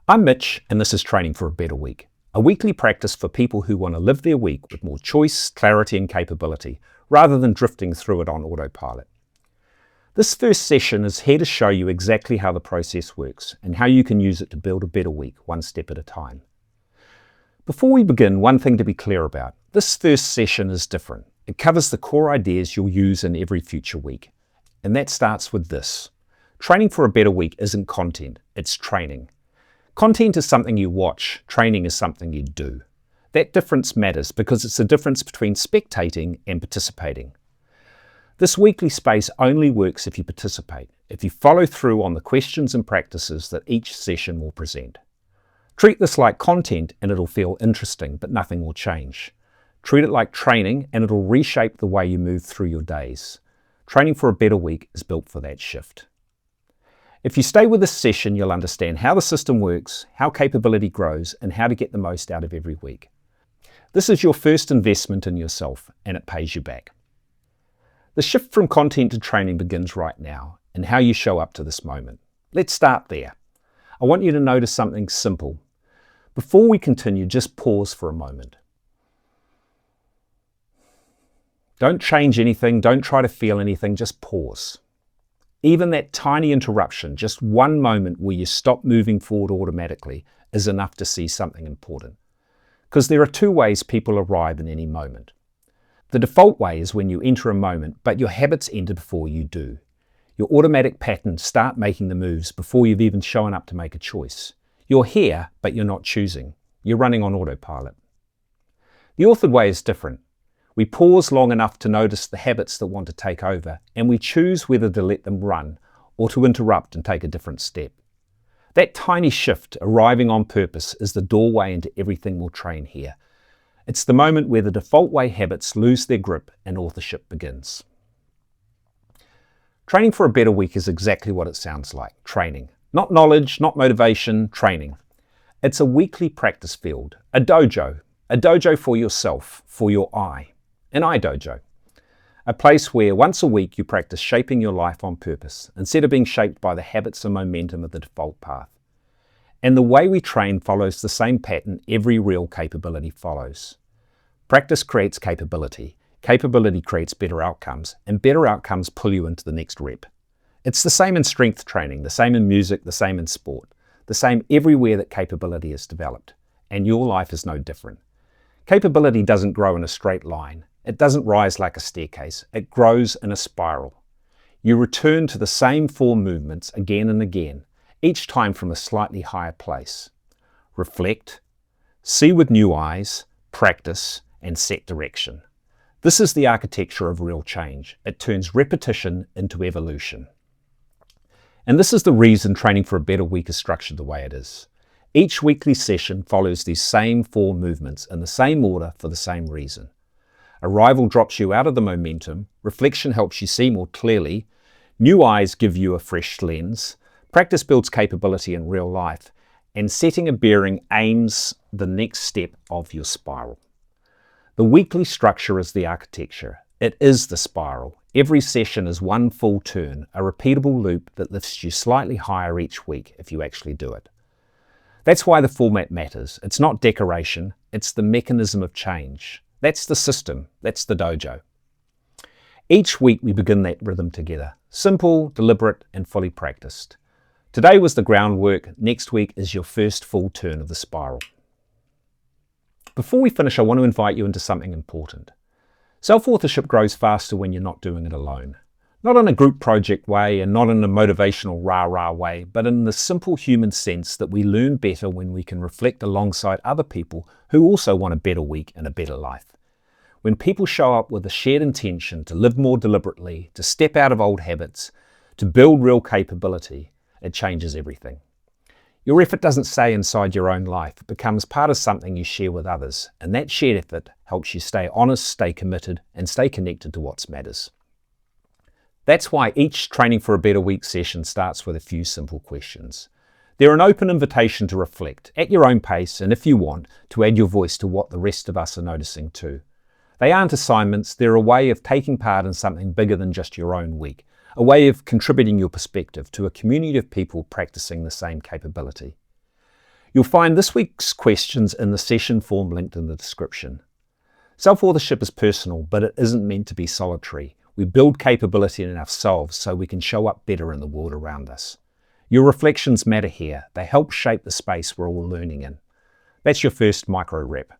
I'm Mitch, and this is Training for a Better Week, a weekly practice for people who want to live their week with more choice, clarity, and capability, rather than drifting through it on autopilot. This first session is here to show you exactly how the process works and how you can use it to build a better week, one step at a time. Before we begin, one thing to be clear about. This first session is different. It covers the core ideas you'll use in every future week. And that starts with this. Training for a better week isn't content, it's training. Content is something you watch, training is something you do. That difference matters because it's the difference between spectating and participating. This weekly space only works if you participate, if you follow through on the questions and practices that each session will present. Treat this like content and it'll feel interesting, but nothing will change. Treat it like training and it'll reshape the way you move through your days. Training for a better week is built for that shift. If you stay with this session, you'll understand how the system works, how capability grows, and how to get the most out of every week. This is your first investment in yourself, and it pays you back. The shift from content to training begins right now, and how you show up to this moment. Let's start there. I want you to notice something simple. Before we continue, just pause for a moment. Don't change anything, don't try to feel anything, just pause. Even that tiny interruption, just one moment where you stop moving forward automatically, is enough to see something important. Because there are two ways people arrive in any moment. The default way is when you enter a moment, but your habits enter before you do. Your automatic patterns start making the moves before you've even shown up to make a choice. You're here, but you're not choosing. You're running on autopilot. The authored way is different. We pause long enough to notice the habits that want to take over, and we choose whether to let them run or to interrupt and take a different step. That tiny shift, arriving on purpose, is the doorway into everything we'll train here. It's the moment where the default way habits lose their grip and authorship begins. Training for a better week is exactly what it sounds like, training. Not knowledge, not motivation, training. It's a weekly practice field, a dojo for yourself, for your I. An IDOJO, a place where once a week you practice shaping your life on purpose instead of being shaped by the habits and momentum of the default path. And the way we train follows the same pattern every real capability follows. Practice creates capability, capability creates better outcomes, and better outcomes pull you into the next rep. It's the same in strength training, the same in music, the same in sport, the same everywhere that capability is developed, and your life is no different. Capability doesn't grow in a straight line. It doesn't rise like a staircase, it grows in a spiral. You return to the same four movements again and again, each time from a slightly higher place. Reflect, see with new eyes, practice, and set direction. This is the architecture of real change. It turns repetition into evolution. And this is the reason Training for a Better Week is structured the way it is. Each weekly session follows these same four movements in the same order for the same reason. Arrival drops you out of the momentum, reflection helps you see more clearly, new eyes give you a fresh lens, practice builds capability in real life, and setting a bearing aims the next step of your spiral. The weekly structure is the architecture. It is the spiral. Every session is one full turn, a repeatable loop that lifts you slightly higher each week if you actually do it. That's why the format matters. It's not decoration, it's the mechanism of change. That's the system, that's the dojo. Each week we begin that rhythm together. Simple, deliberate, and fully practiced. Today was the groundwork, next week is your first full turn of the spiral. Before we finish, I want to invite you into something important. Self-authorship grows faster when you're not doing it alone. Not in a group project way and not in a motivational rah-rah way, but in the simple human sense that we learn better when we can reflect alongside other people who also want a better week and a better life. When people show up with a shared intention to live more deliberately, to step out of old habits, to build real capability, it changes everything. Your effort doesn't stay inside your own life, it becomes part of something you share with others, and that shared effort helps you stay honest, stay committed, and stay connected to what matters. That's why each Training for a Better Week session starts with a few simple questions. They're an open invitation to reflect, at your own pace, and if you want, to add your voice to what the rest of us are noticing too. They aren't assignments, they're a way of taking part in something bigger than just your own week, a way of contributing your perspective to a community of people practicing the same capability. You'll find this week's questions in the session form linked in the description. Self-authorship is personal, but it isn't meant to be solitary. We build capability in ourselves so we can show up better in the world around us. Your reflections matter here. They help shape the space we're all learning in. That's your first micro rep.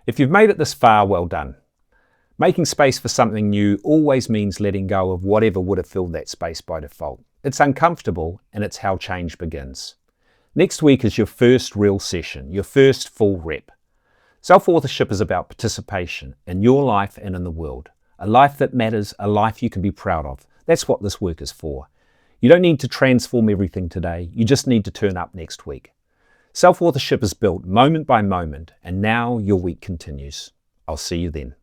If you've made it this far, well done. Making space for something new always means letting go of whatever would have filled that space by default. It's uncomfortable, and it's how change begins. Next week is your first real session, your first full rep. Self-authorship is about participation in your life and in the world. A life that matters, a life you can be proud of. That's what this work is for. You don't need to transform everything today, you just need to turn up next week. Self-authorship is built moment by moment, and now your week continues. I'll see you then.